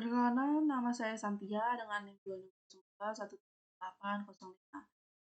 Perkenalkan, nama saya Santia dengan NIM 2021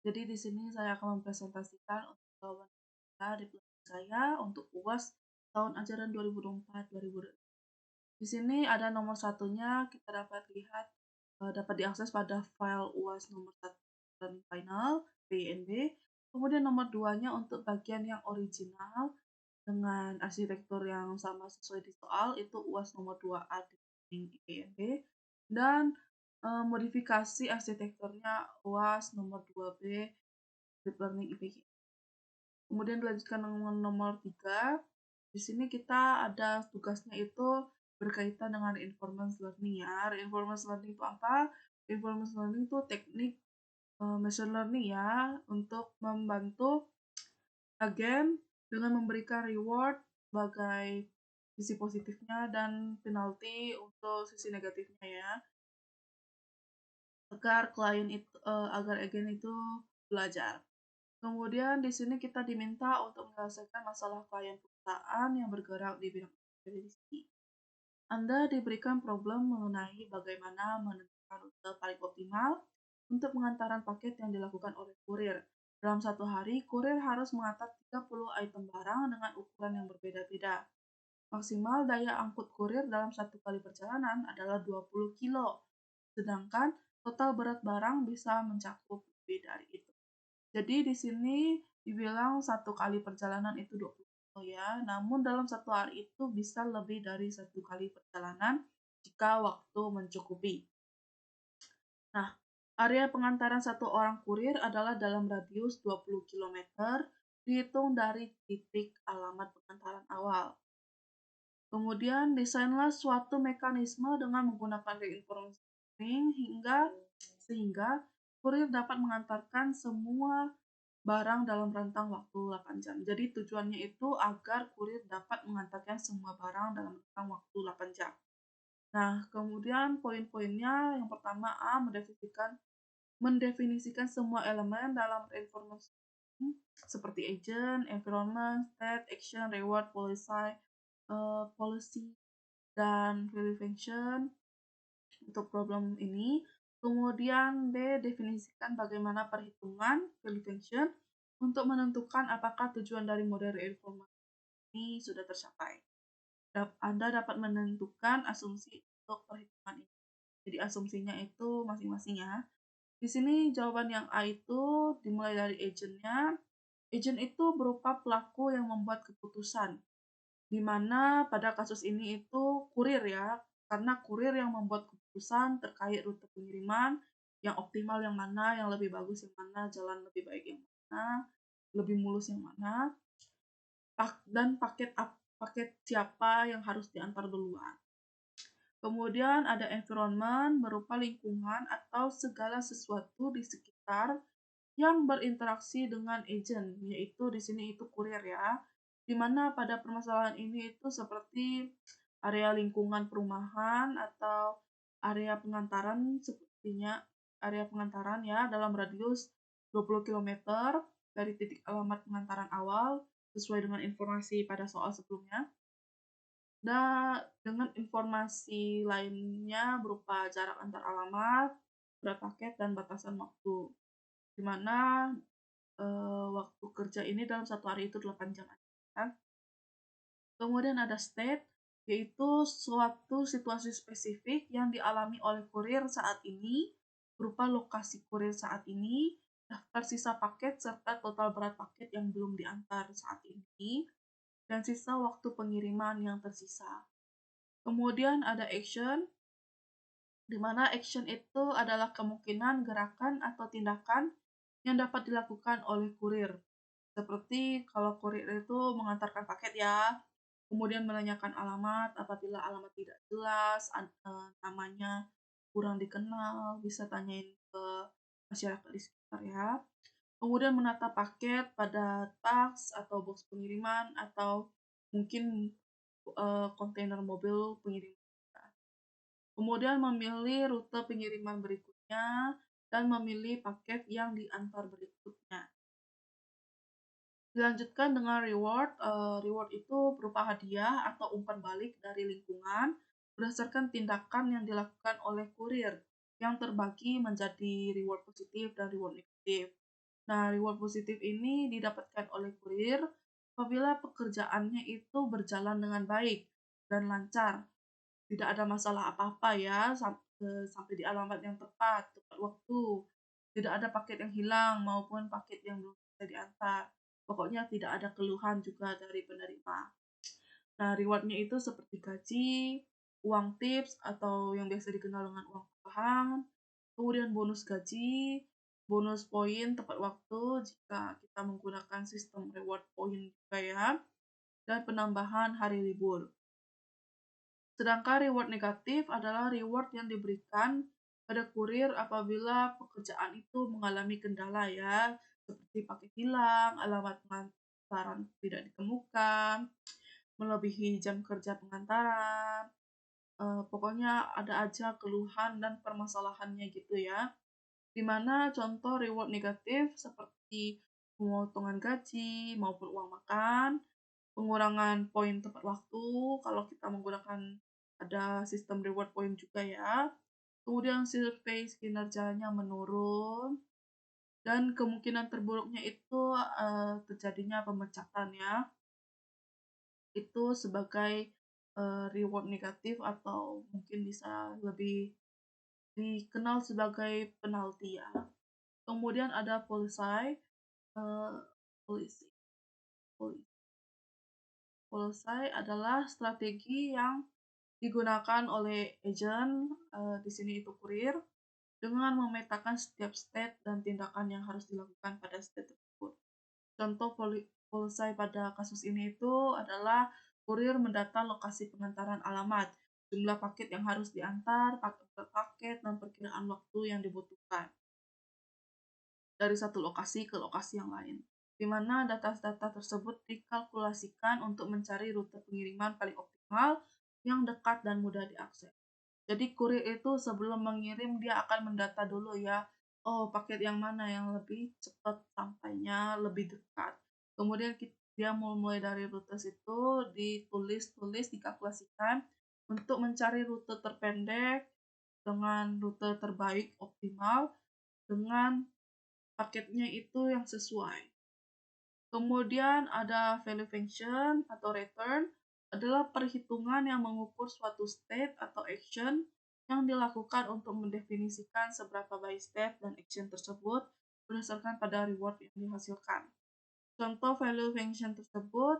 Jadi di sini saya akan mempresentasikan untuk jawaban kita di pelatihan saya untuk UAS tahun ajaran 2024-2025. Di sini ada nomor satunya, kita dapat lihat dapat diakses pada file UAS nomor 1 dan final PNB. Kemudian nomor 2-nya untuk bagian yang original dengan arsitektur yang sama sesuai di soal itu UAS nomor 2A di IPNB dan modifikasi arsitekturnya UAS nomor 2B Deep Learning IPG. Kemudian dilanjutkan dengan nomor 3. Di sini kita ada tugasnya itu berkaitan dengan Information Learning ya. Information Learning itu apa? Information Learning itu teknik machine learning ya untuk membantu agen dengan memberikan reward sebagai sisi positifnya dan penalti untuk sisi negatifnya ya, agar agar agen itu belajar. Kemudian di sini kita diminta untuk menyelesaikan masalah klien perusahaan yang bergerak di bidang ekspedisi. Anda diberikan problem mengenai bagaimana menentukan rute paling optimal untuk pengantaran paket yang dilakukan oleh kurir. Dalam satu hari, kurir harus mengantar 30 item barang dengan ukuran yang berbeda-beda. Maksimal daya angkut kurir dalam satu kali perjalanan adalah 20 kilo, sedangkan total berat barang bisa mencakup lebih dari itu. Jadi di sini dibilang satu kali perjalanan itu 20 kilo ya, namun dalam satu hari itu bisa lebih dari satu kali perjalanan jika waktu mencukupi. Nah, area pengantaran satu orang kurir adalah dalam radius 20 km, dihitung dari titik alamat pengantaran awal. Kemudian, desainlah suatu mekanisme dengan menggunakan reinforcement sehingga kurir dapat mengantarkan semua barang dalam rentang waktu 8 jam. Jadi tujuannya itu agar kurir dapat mengantarkan semua barang dalam rentang waktu 8 jam. Nah, kemudian poin-poinnya yang pertama A, mendefinisikan semua elemen dalam informasi seperti agent, environment, state, action, reward, policy, dan value function untuk problem ini. Kemudian B, definisikan bagaimana perhitungan value function untuk menentukan apakah tujuan dari model informasi ini sudah tercapai. Anda dapat menentukan asumsi untuk perhitungan ini. Jadi asumsinya itu masing-masing ya. Di sini jawaban yang A itu dimulai dari agentnya. Agent itu berupa pelaku yang membuat keputusan, di mana pada kasus ini itu kurir ya, karena kurir yang membuat keputusan terkait rute pengiriman, yang optimal yang mana, yang lebih bagus yang mana, jalan lebih baik yang mana, lebih mulus yang mana, dan paket siapa yang harus diantar duluan. Kemudian ada environment berupa lingkungan atau segala sesuatu di sekitar yang berinteraksi dengan agent, yaitu di sini itu kurir ya. Di mana pada permasalahan ini itu seperti area lingkungan perumahan atau area pengantaran sepertinya area pengantaran ya dalam radius 20 km dari titik alamat pengantaran awal sesuai dengan informasi pada soal sebelumnya. Dan dengan informasi lainnya berupa jarak antar alamat, berat paket, dan batasan waktu. Di mana waktu kerja ini dalam satu hari itu 8 jam aja. Kemudian ada state, yaitu suatu situasi spesifik yang dialami oleh kurir saat ini, berupa lokasi kurir saat ini, daftar sisa paket, serta total berat paket yang belum diantar saat ini, dan sisa waktu pengiriman yang tersisa. Kemudian ada action, di mana action itu adalah kemungkinan gerakan atau tindakan yang dapat dilakukan oleh kurir. Seperti kalau kurir itu mengantarkan paket ya, kemudian menanyakan alamat apabila alamat tidak jelas, namanya kurang dikenal, bisa tanyain ke masyarakat di sekitar ya. Kemudian menata paket pada tas atau box pengiriman atau mungkin kontainer mobil pengiriman. Kemudian memilih rute pengiriman berikutnya dan memilih paket yang diantar berikutnya. Dilanjutkan dengan reward. Reward itu berupa hadiah atau umpan balik dari lingkungan berdasarkan tindakan yang dilakukan oleh kurir yang terbagi menjadi reward positif dan reward negatif. Nah, reward positif ini didapatkan oleh kurir apabila pekerjaannya itu berjalan dengan baik dan lancar, tidak ada masalah apa-apa ya, sampai di alamat yang tepat waktu. Tidak ada paket yang hilang maupun paket yang belum bisa diantar. Pokoknya tidak ada keluhan juga dari penerima. Nah, rewardnya itu seperti gaji, uang tips atau yang biasa dikenal dengan uang tambahan, kemudian bonus gaji, bonus poin tepat waktu jika kita menggunakan sistem reward point juga ya, dan penambahan hari libur. Sedangkan reward negatif adalah reward yang diberikan pada kurir apabila pekerjaan itu mengalami kendala ya, seperti paket hilang, alamat pengantaran tidak ditemukan, melebihi jam kerja pengantaran, pokoknya ada aja keluhan dan permasalahannya gitu ya. Dimana contoh reward negatif seperti pemotongan gaji maupun uang makan, pengurangan poin tepat waktu kalau kita menggunakan ada sistem reward point juga ya. Kemudian survei kinerjanya menurun dan kemungkinan terburuknya itu terjadinya pemecatan ya. Itu sebagai reward negatif atau mungkin bisa lebih dikenal sebagai penalti ya. Kemudian ada policy, uh, policy, policy. Policy adalah strategi yang digunakan oleh agen, di sini itu kurir, dengan memetakan setiap state dan tindakan yang harus dilakukan pada state tersebut. Contoh policy pada kasus ini itu adalah kurir mendata lokasi pengantaran alamat, jumlah paket yang harus diantar, paket per paket, dan perkiraan waktu yang dibutuhkan dari satu lokasi ke lokasi yang lain, di mana data-data tersebut dikalkulasikan untuk mencari rute pengiriman paling optimal yang dekat dan mudah diakses. Jadi kurir itu sebelum mengirim dia akan mendata dulu ya, oh paket yang mana yang lebih cepat sampainya, lebih dekat. Kemudian dia mulai dari rute situ ditulis, dikalkulasikan untuk mencari rute terpendek dengan rute terbaik optimal dengan paketnya itu yang sesuai. Kemudian ada value function atau return adalah perhitungan yang mengukur suatu state atau action yang dilakukan untuk mendefinisikan seberapa baik state dan action tersebut berdasarkan pada reward yang dihasilkan. Contoh value function tersebut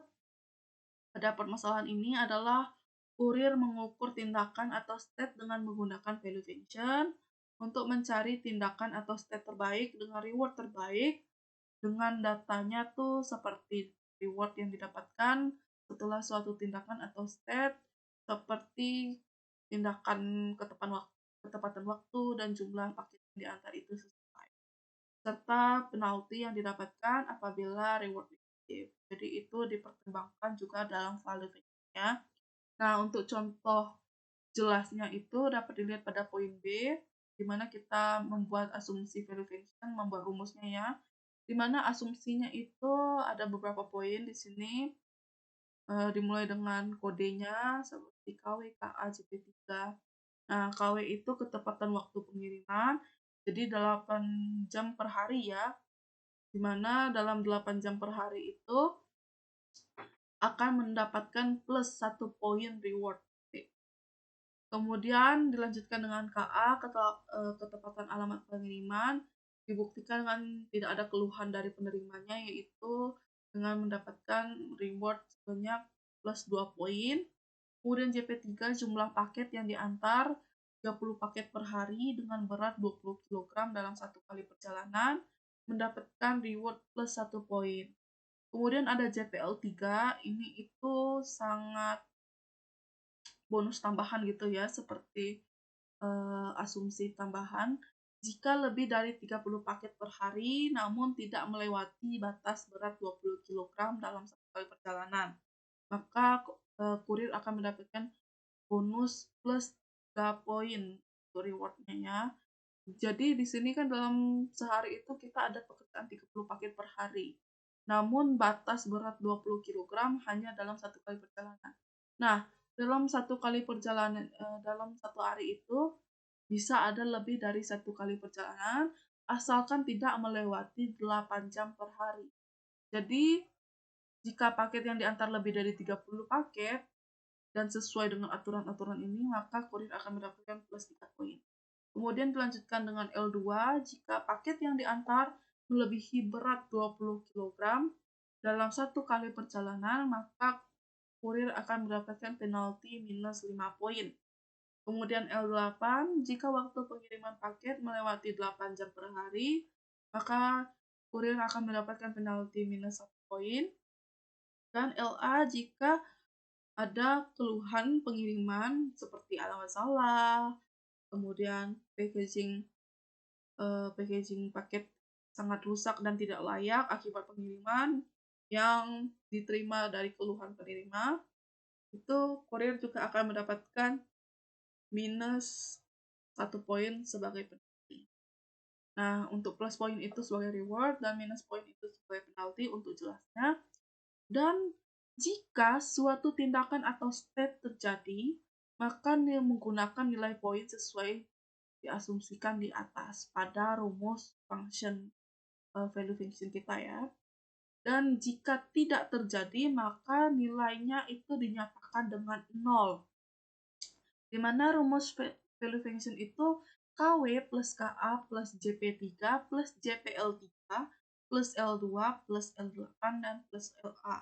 pada permasalahan ini adalah kurir mengukur tindakan atau state dengan menggunakan value function untuk mencari tindakan atau state terbaik dengan reward terbaik dengan datanya tuh seperti reward yang didapatkan setelah suatu tindakan atau state seperti tindakan ketepatan waktu dan jumlah paket yang diantar itu sesuai, serta penalti yang didapatkan apabila reward negatif. Jadi itu dipertimbangkan juga dalam value-nya. Nah, untuk contoh jelasnya itu dapat dilihat pada poin B, di mana kita membuat asumsi value function, membuat rumusnya ya. Di mana asumsinya itu ada beberapa poin di sini, dimulai dengan kodenya seperti KW, KA, JP3. Nah, KW itu ketepatan waktu pengiriman, jadi 8 jam per hari ya, di mana dalam 8 jam per hari itu akan mendapatkan plus 1 poin reward. Kemudian dilanjutkan dengan KA, ketepatan alamat pengiriman, dibuktikan dengan tidak ada keluhan dari penerimanya, yaitu dengan mendapatkan reward sebanyak plus 2 poin. Kemudian JP3 jumlah paket yang diantar 30 paket per hari dengan berat 20 kg dalam satu kali perjalanan, mendapatkan reward plus 1 poin. Kemudian ada JPL3, ini itu sangat bonus tambahan gitu ya, seperti asumsi tambahan. Jika lebih dari 30 paket per hari namun tidak melewati batas berat 20 kg dalam satu kali perjalanan, maka kurir akan mendapatkan bonus plus 3 poin untuk reward-nya ya. Jadi di sini kan dalam sehari itu kita ada pekerjaan 30 paket per hari. Namun batas berat 20 kg hanya dalam satu kali perjalanan. Nah, dalam satu kali perjalanan dalam satu hari itu bisa ada lebih dari satu kali perjalanan, asalkan tidak melewati 8 jam per hari. Jadi, jika paket yang diantar lebih dari 30 paket dan sesuai dengan aturan-aturan ini, maka kurir akan mendapatkan plus 3 poin. Kemudian dilanjutkan dengan L2, jika paket yang diantar melebihi berat 20 kg dalam satu kali perjalanan, maka kurir akan mendapatkan penalti minus 5 poin. Kemudian L8, jika waktu pengiriman paket melewati 8 jam per hari, maka kurir akan mendapatkan penalti minus 1 poin. Dan LA, jika ada keluhan pengiriman seperti alamat salah, kemudian packaging paket sangat rusak dan tidak layak akibat pengiriman yang diterima dari keluhan penerima, itu kurir juga akan mendapatkan minus 1 poin sebagai penalti. Nah, untuk plus poin itu sebagai reward dan minus poin itu sebagai penalti untuk jelasnya. Dan jika suatu tindakan atau state terjadi, maka menggunakan nilai poin sesuai diasumsikan di atas pada rumus function value function kita ya. Dan jika tidak terjadi, maka nilainya itu dinyatakan dengan 0. Di mana rumus value function itu KW plus KA plus JP3 plus JPL3 plus L2 plus L8 dan plus LA.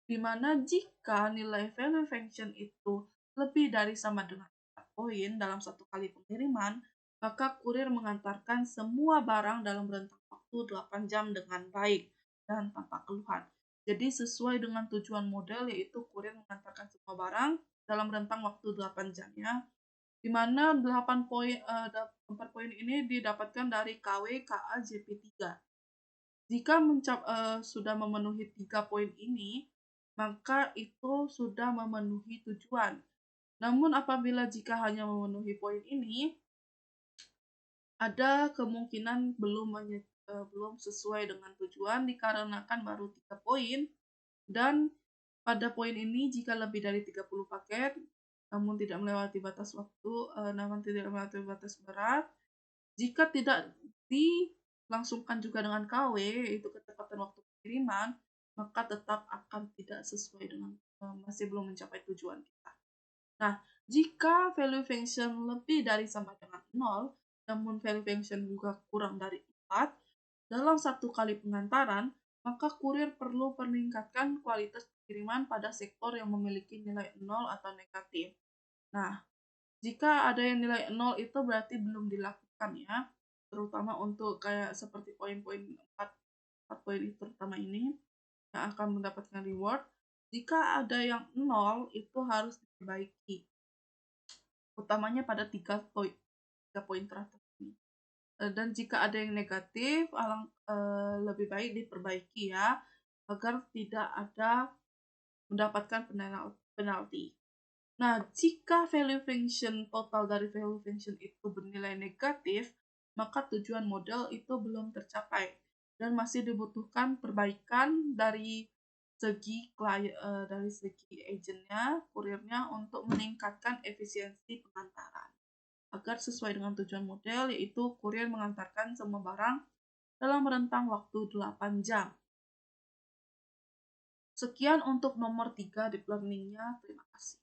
Di mana jika nilai value function itu lebih dari sama dengan 4 poin dalam satu kali pengiriman, maka kurir mengantarkan semua barang dalam rentang waktu 8 jam dengan baik dan tanpa keluhan. Jadi sesuai dengan tujuan model, yaitu kurir mengantarkan semua barang dalam rentang waktu 8 jam ya. Di mana 4 poin ini didapatkan dari KW, KA, JP3. Jika sudah memenuhi 3 poin ini, maka itu sudah memenuhi tujuan. Namun apabila jika hanya memenuhi poin ini, ada kemungkinan belum sesuai dengan tujuan dikarenakan baru 3 poin, dan pada poin ini jika lebih dari 30 paket namun tidak melewati batas waktu, namun tidak melewati batas berat, jika tidak dilangsungkan juga dengan KW, yaitu kecepatan waktu pengiriman, maka tetap akan tidak sesuai dengan masih belum mencapai tujuan kita. Nah, jika value function lebih dari sama dengan 0, namun value function juga kurang dari 4, dalam satu kali pengantaran, maka kurir perlu meningkatkan kualitas pengiriman pada sektor yang memiliki nilai 0 atau negatif. Nah, jika ada yang nilai 0 itu berarti belum dilakukan ya, terutama untuk kayak seperti poin-poin 4 poin itu terutama ini yang akan mendapatkan reward. Jika ada yang 0 itu harus diperbaiki, utamanya pada 3 poin teratas ini. Dan jika ada yang negatif, lebih baik diperbaiki ya, agar tidak ada mendapatkan penalti. Nah, jika value function total dari value function itu bernilai negatif, maka tujuan model itu belum tercapai dan masih dibutuhkan perbaikan dari segi agentnya, kurirnya, untuk meningkatkan efisiensi pengantaran agar sesuai dengan tujuan model, yaitu kurir mengantarkan semua barang dalam rentang waktu 8 jam. Sekian untuk nomor 3 deep learning-nya. Terima kasih.